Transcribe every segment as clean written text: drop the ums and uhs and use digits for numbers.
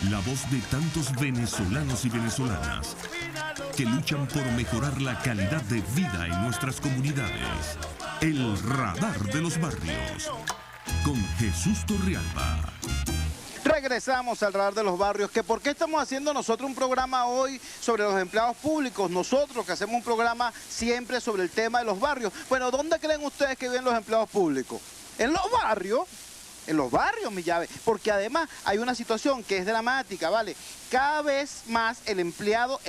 La voz de tantos venezolanos y venezolanas que luchan por mejorar la calidad de vida en nuestras comunidades. El Radar de los Barrios, con Jesús Torrealba. Regresamos al Radar de los Barrios. ¿Por qué estamos haciendo nosotros un programa hoy sobre los empleados públicos? Nosotros que hacemos un programa siempre sobre el tema de los barrios. Bueno, ¿dónde creen ustedes que viven los empleados públicos? En los barrios. En los barrios, mi llave, porque además hay una situación que es dramática, ¿vale? Cada vez más el empleo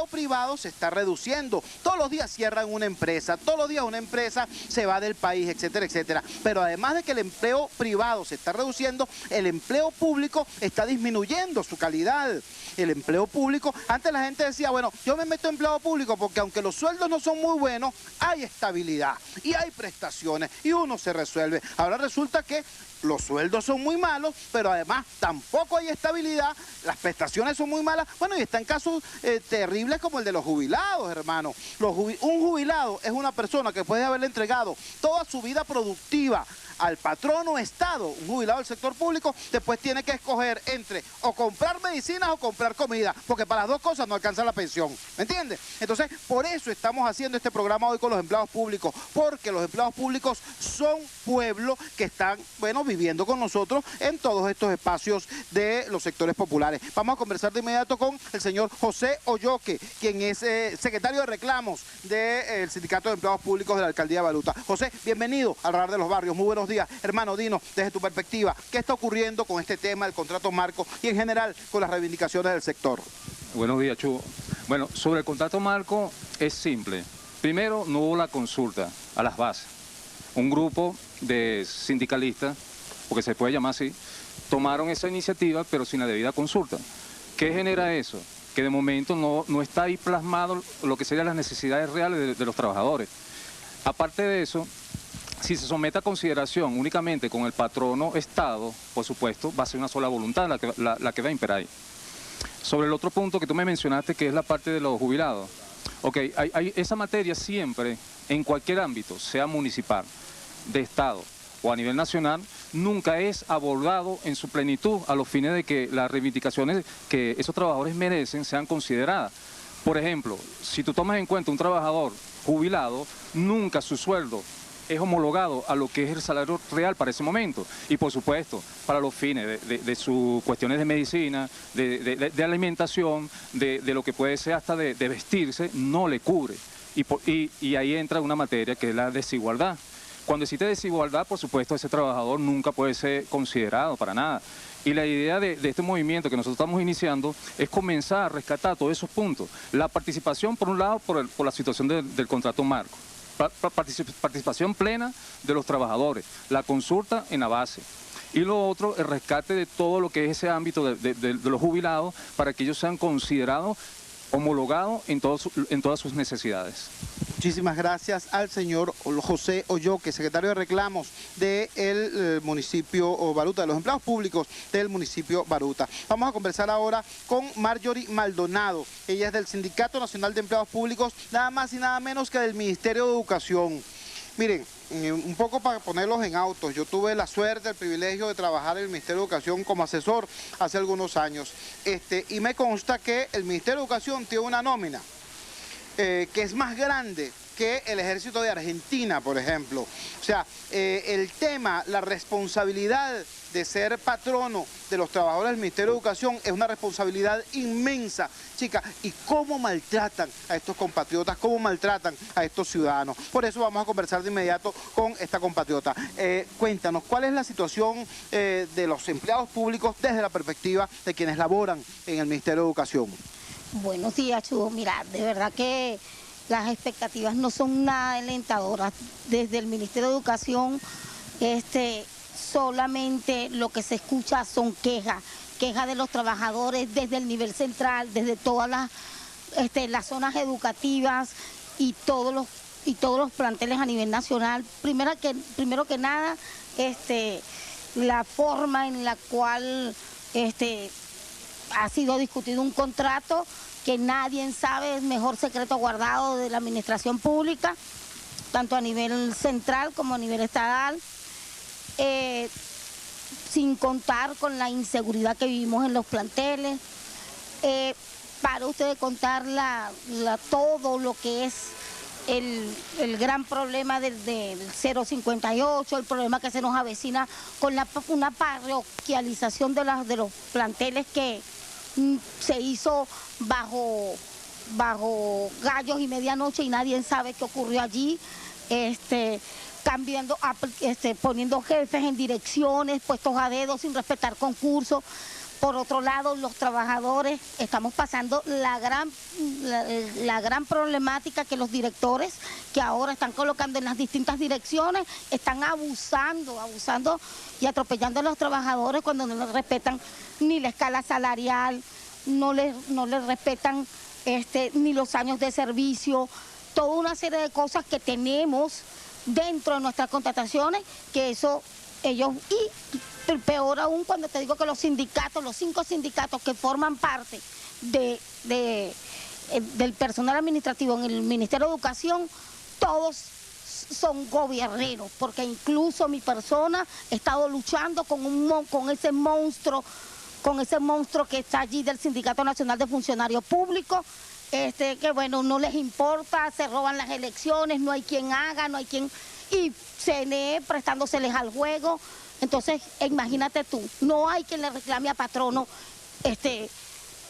privado se está reduciendo. Todos los días cierran una empresa, todos los días una empresa se va del país, etcétera, etcétera. Pero además de que el empleo privado se está reduciendo, el empleo público está disminuyendo su calidad. El empleo público, antes la gente decía, bueno, yo me meto en empleo público porque aunque los sueldos no son muy buenos, hay estabilidad y hay prestaciones y uno se resuelve. Ahora resulta que los sueldos son muy malos, pero además tampoco hay estabilidad, las prestaciones son muy malas. Bueno, y están casos terribles como el de los jubilados, hermano. Un jubilado es una persona que puede haberle entregado toda su vida productiva al patrono Estado. Un jubilado del sector público después tiene que escoger entre o comprar medicinas o comprar comida, porque para las dos cosas no alcanza la pensión, ¿me entiendes? Entonces, por eso estamos haciendo este programa hoy con los empleados públicos, porque los empleados públicos son pueblos que están, bueno, viviendo con nosotros en todos estos espacios de los sectores populares. Vamos a conversar de inmediato con el señor José Olloque, quien es secretario de reclamos del Sindicato de Empleados Públicos de la Alcaldía de Baruta. José, bienvenido al Radar de los Barrios. Muy buenos días. Hermano, dinos desde tu perspectiva, ¿qué está ocurriendo con este tema del contrato marco y en general con las reivindicaciones del sector? Buenos días, Chugo. Bueno, sobre el contrato marco es simple. Primero, no hubo la consulta a las bases. Un grupo de sindicalistas, porque se puede llamar así, tomaron esa iniciativa pero sin la debida consulta. ¿Qué genera eso? Que de momento no está ahí plasmado lo que serían las necesidades reales de los trabajadores. Aparte de eso, si se somete a consideración únicamente con el patrono Estado, por supuesto, va a ser una sola voluntad la que va a imperar ahí. Sobre el otro punto que tú me mencionaste, que es la parte de los jubilados. Ok, esa materia siempre, en cualquier ámbito, sea municipal, de Estado o a nivel nacional, nunca es abordado en su plenitud a los fines de que las reivindicaciones que esos trabajadores merecen sean consideradas. Por ejemplo, si tú tomas en cuenta un trabajador jubilado, nunca su sueldo es homologado a lo que es el salario real para ese momento. Y por supuesto, para los fines de sus cuestiones de medicina, de alimentación, de lo que puede ser hasta de vestirse, no le cubre. Y ahí entra una materia que es la desigualdad. Cuando existe desigualdad, por supuesto, ese trabajador nunca puede ser considerado para nada. Y la idea de este movimiento que nosotros estamos iniciando es comenzar a rescatar todos esos puntos. La participación, por un lado, por la situación del contrato marco. Participación plena de los trabajadores, la consulta en la base. Y lo otro, el rescate de todo lo que es ese ámbito de los jubilados para que ellos sean considerados, homologados en todas sus necesidades. Muchísimas gracias al señor José Olloque, secretario de reclamos del municipio Baruta, de los empleados públicos del municipio Baruta. Vamos a conversar ahora con Marjorie Maldonado. Ella es del Sindicato Nacional de Empleados Públicos, nada más y nada menos que del Ministerio de Educación. Miren, un poco para ponerlos en autos, yo tuve la suerte, el privilegio de trabajar en el Ministerio de Educación como asesor hace algunos años. Y me consta que el Ministerio de Educación tiene una nómina que es más grande que el Ejército de Argentina, por ejemplo. O sea, el tema, la responsabilidad de ser patrono de los trabajadores del Ministerio de Educación es una responsabilidad inmensa, chicas. ¿Y cómo maltratan a estos compatriotas? ¿Cómo maltratan a estos ciudadanos? Por eso vamos a conversar de inmediato con esta compatriota. Cuéntanos, ¿cuál es la situación de los empleados públicos desde la perspectiva de quienes laboran en el Ministerio de Educación? Buenos días, Chugo. Mira, de verdad que las expectativas no son nada alentadoras. Desde el Ministerio de Educación, solamente lo que se escucha son quejas de los trabajadores desde el nivel central, desde todas las zonas educativas y todos los planteles a nivel nacional. Primero que nada, la forma en la cual ha sido discutido un contrato que nadie sabe, es mejor secreto guardado de la administración pública, tanto a nivel central como a nivel estatal. sin contar con la inseguridad que vivimos en los planteles. Para ustedes contar todo lo que es el gran problema del 058, el problema que se nos avecina con una parroquialización de los planteles que se hizo bajo gallos y medianoche y nadie sabe qué ocurrió allí, poniendo jefes en direcciones, puestos a dedo sin respetar concursos. Por otro lado, los trabajadores estamos pasando la gran problemática que los directores que ahora están colocando en las distintas direcciones están abusando y atropellando a los trabajadores cuando no les respetan ni la escala salarial, no les respetan ni los años de servicio, toda una serie de cosas que tenemos dentro de nuestras contrataciones, que eso ellos... Peor aún cuando te digo que los sindicatos, los 5 sindicatos que forman parte del personal administrativo en el Ministerio de Educación, todos son gobierneros, porque incluso mi persona ha estado luchando con ese monstruo que está allí del Sindicato Nacional de Funcionarios Públicos, que bueno, no les importa, se roban las elecciones, no hay quien haga, no hay quien... Y CNE prestándoseles al juego. Entonces, imagínate tú, no hay quien le reclame a patrono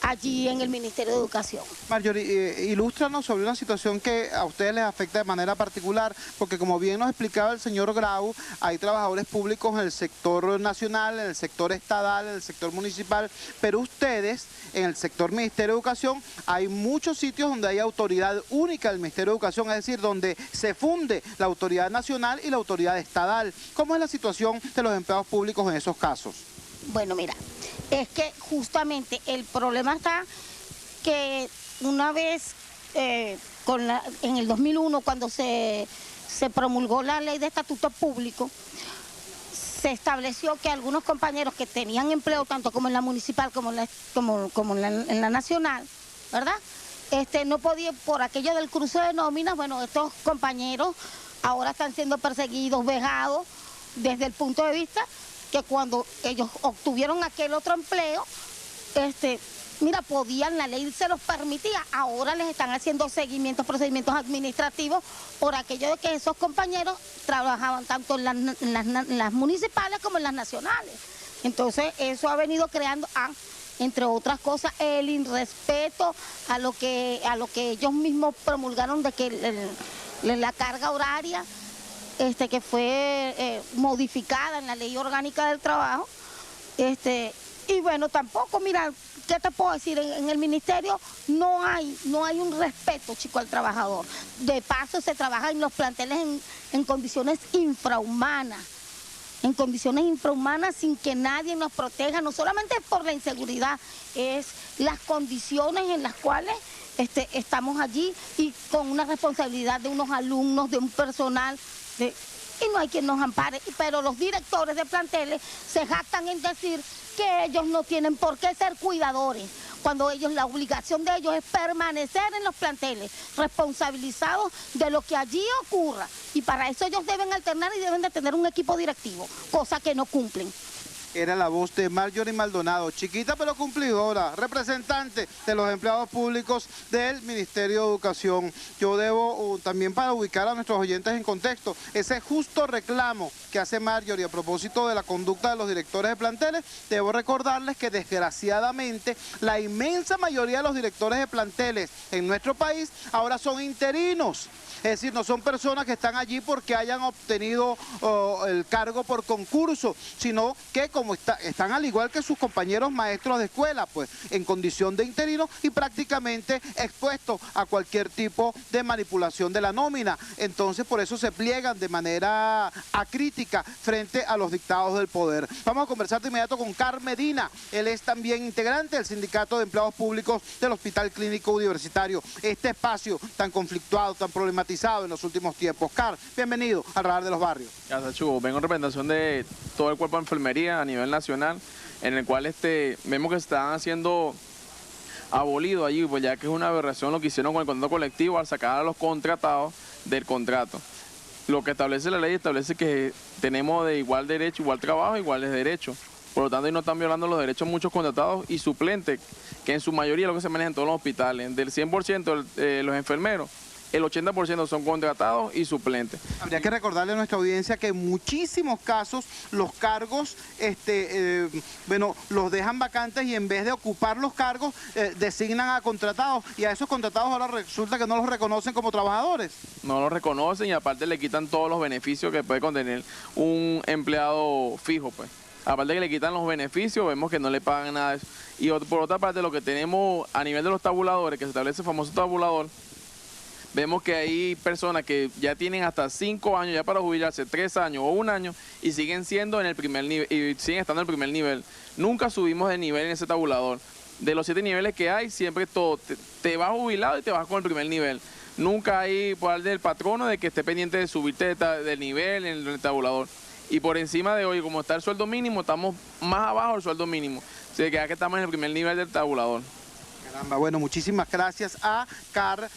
allí en el Ministerio de Educación. Marjorie, ilústranos sobre una situación que a ustedes les afecta de manera particular, porque como bien nos explicaba el señor Grau, hay trabajadores públicos en el sector nacional, en el sector estatal, en el sector municipal, pero ustedes, en el sector Ministerio de Educación, hay muchos sitios donde hay autoridad única del Ministerio de Educación, es decir, donde se funde la autoridad nacional y la autoridad estatal. ¿Cómo es la situación de los empleados públicos en esos casos? Bueno, mira, es que justamente el problema está que una vez, en el 2001, cuando se promulgó la ley de estatuto público, se estableció que algunos compañeros que tenían empleo, tanto como en la municipal como en la nacional, ¿verdad? No podía, por aquello del cruce de nóminas, bueno, estos compañeros ahora están siendo perseguidos, vejados, desde el punto de vista que cuando ellos obtuvieron aquel otro empleo, mira, podían, la ley se los permitía, ahora les están haciendo procedimientos administrativos por aquello de que esos compañeros trabajaban tanto en las municipales como en las nacionales. Entonces, eso ha venido creando, entre otras cosas, el irrespeto a lo que ellos mismos promulgaron de que la carga horaria, que fue modificada en la Ley Orgánica del Trabajo, y bueno, tampoco, mira, ¿qué te puedo decir? En el ministerio no hay un respeto, chico, al trabajador. De paso, se trabaja en los planteles en condiciones infrahumanas, sin que nadie nos proteja, no solamente por la inseguridad, es las condiciones en las cuales estamos allí y con una responsabilidad de unos alumnos, de un personal, y no hay quien nos ampare, pero los directores de planteles se jactan en decir que ellos no tienen por qué ser cuidadores, cuando la obligación de ellos es permanecer en los planteles, responsabilizados de lo que allí ocurra, y para eso ellos deben alternar y deben de tener un equipo directivo, cosa que no cumplen. Era la voz de Marjorie Maldonado, chiquita pero cumplidora, representante de los empleados públicos del Ministerio de Educación. Yo debo, también para ubicar a nuestros oyentes en contexto, ese justo reclamo que hace Marjorie a propósito de la conducta de los directores de planteles, debo recordarles que desgraciadamente la inmensa mayoría de los directores de planteles en nuestro país ahora son interinos. Es decir, no son personas que están allí porque hayan obtenido el cargo por concurso, sino que como están al igual que sus compañeros maestros de escuela, pues en condición de interino y prácticamente expuestos a cualquier tipo de manipulación de la nómina. Entonces, por eso se pliegan de manera acrítica frente a los dictados del poder. Vamos a conversar de inmediato con Carl Medina. Él es también integrante del Sindicato de Empleados Públicos del Hospital Clínico Universitario. Este espacio tan conflictuado, tan problematizado en los últimos tiempos. Carl, bienvenido al Radar de los Barrios. Gracias, Chugo. Vengo en representación de todo el cuerpo de enfermería a nivel nacional, en el cual vemos que se están haciendo abolido allí, pues ya que es una aberración lo que hicieron con el contrato colectivo al sacar a los contratados del contrato. Lo que establece la ley establece que tenemos de igual derecho, igual trabajo, iguales derechos. Por lo tanto, ahí no están violando los derechos muchos contratados y suplentes, que en su mayoría es lo que se maneja en todos los hospitales. Del 100% de los enfermeros, el 80% son contratados y suplentes. Habría que recordarle a nuestra audiencia que en muchísimos casos los cargos, bueno, los dejan vacantes y en vez de ocupar los cargos, designan a contratados, y a esos contratados ahora resulta que no los reconocen como trabajadores. No los reconocen y aparte le quitan todos los beneficios que puede contener un empleado fijo, pues. Aparte que le quitan los beneficios, vemos que no le pagan nada de eso. Y por otra parte, lo que tenemos a nivel de los tabuladores, que se establece el famoso tabulador, vemos que hay personas que ya tienen hasta 5 años ya para jubilarse, 3 años o 1 año, y siguen siendo en el primer nivel, y siguen estando en el primer nivel. Nunca subimos de nivel en ese tabulador. De los 7 niveles que hay, siempre todo te vas jubilado y te vas con el primer nivel. Nunca hay por parte del patrono de que esté pendiente de subirte de nivel en el tabulador. Y por encima de hoy, como está el sueldo mínimo, estamos más abajo del sueldo mínimo. O sea, que estamos en el primer nivel del tabulador. Caramba, bueno, muchísimas gracias a Car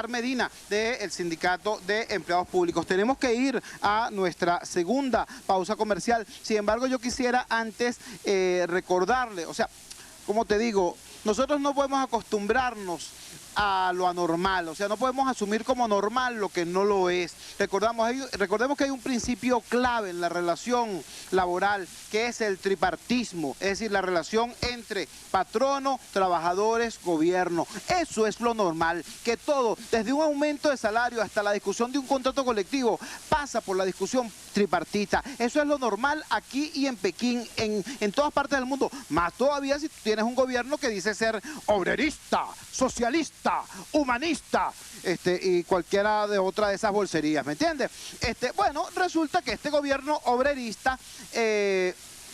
Medina del Sindicato de Empleados Públicos. Tenemos que ir a nuestra segunda pausa comercial. Sin embargo, yo quisiera antes recordarle, o sea, como te digo, nosotros no podemos acostumbrarnos a lo anormal, o sea, no podemos asumir como normal lo que no lo es. Recordemos que hay un principio clave en la relación laboral, que es el tripartismo, es decir, la relación entre patrono, trabajadores, gobierno. Eso es lo normal, que todo, desde un aumento de salario hasta la discusión de un contrato colectivo, pasa por la discusión tripartita. Eso es lo normal aquí y en Pekín, en todas partes del mundo. Más todavía si tienes un gobierno que dice ser obrerista, socialista, humanista, y cualquiera de otra de esas bolserías, ¿me entiendes? Bueno, resulta que este gobierno obrerista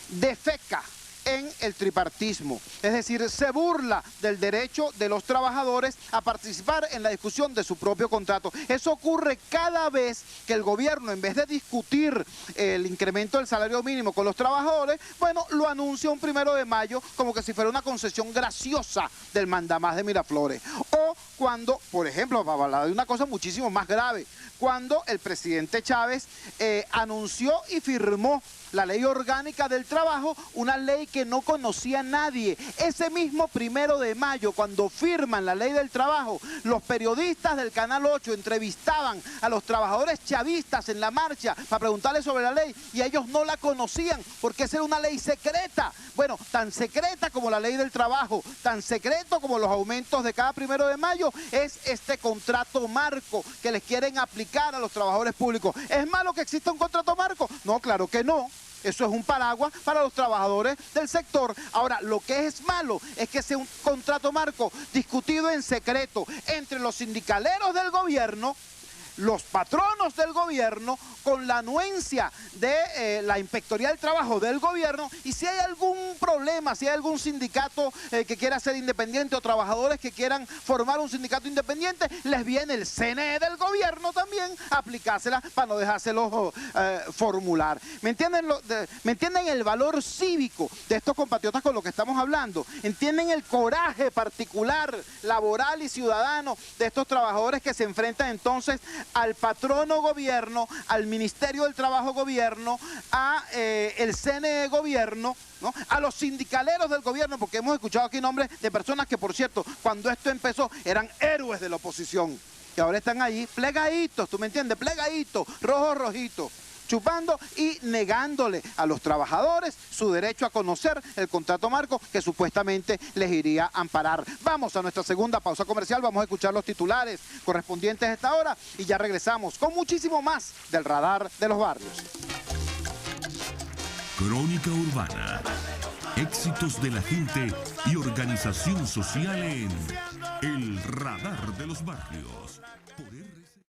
defeca en el tripartismo, es decir, se burla del derecho de los trabajadores a participar en la discusión de su propio contrato. Eso ocurre cada vez que el gobierno, en vez de discutir el incremento del salario mínimo con los trabajadores, bueno, lo anuncia un 1 de mayo como que si fuera una concesión graciosa del mandamás de Miraflores. O cuando, por ejemplo, para hablar de una cosa muchísimo más grave, cuando el presidente Chávez anunció y firmó la ley orgánica del trabajo, una ley que no conocía nadie. Ese mismo 1 de mayo, cuando firman la ley del trabajo, los periodistas del Canal 8 entrevistaban a los trabajadores chavistas en la marcha para preguntarles sobre la ley, y ellos no la conocían porque esa era una ley secreta. Bueno, tan secreta como la ley del trabajo, tan secreto como los aumentos de cada 1 de mayo, es este contrato marco que les quieren aplicar a los trabajadores públicos. ¿Es malo que exista un contrato marco? No, claro que no. Eso es un paraguas para los trabajadores del sector. Ahora, lo que es malo es que sea un contrato marco discutido en secreto entre los sindicaleros del gobierno, los patronos del gobierno, con la anuencia de la Inspectoría del Trabajo del gobierno, y si hay algún problema, si hay algún sindicato que quiera ser independiente o trabajadores que quieran formar un sindicato independiente, les viene el CNE del gobierno también a aplicársela para no dejárselo formular. ¿Me entienden, ¿me entienden el valor cívico de estos compatriotas con lo que estamos hablando? ¿Entienden el coraje particular, laboral y ciudadano de estos trabajadores que se enfrentan entonces al patrono gobierno, al Ministerio del Trabajo gobierno, a el CNE gobierno, ¿no?, a los sindicaleros del gobierno? Porque hemos escuchado aquí nombres de personas que, por cierto, cuando esto empezó eran héroes de la oposición, que ahora están ahí plegaditos, ¿tú me entiendes? Plegaditos, rojito, chupando y negándole a los trabajadores su derecho a conocer el contrato marco que supuestamente les iría a amparar. Vamos a nuestra segunda pausa comercial, vamos a escuchar los titulares correspondientes a esta hora y ya regresamos con muchísimo más del Radar de los Barrios. Crónica Urbana. Éxitos de la gente y organización social en El Radar de los Barrios. Por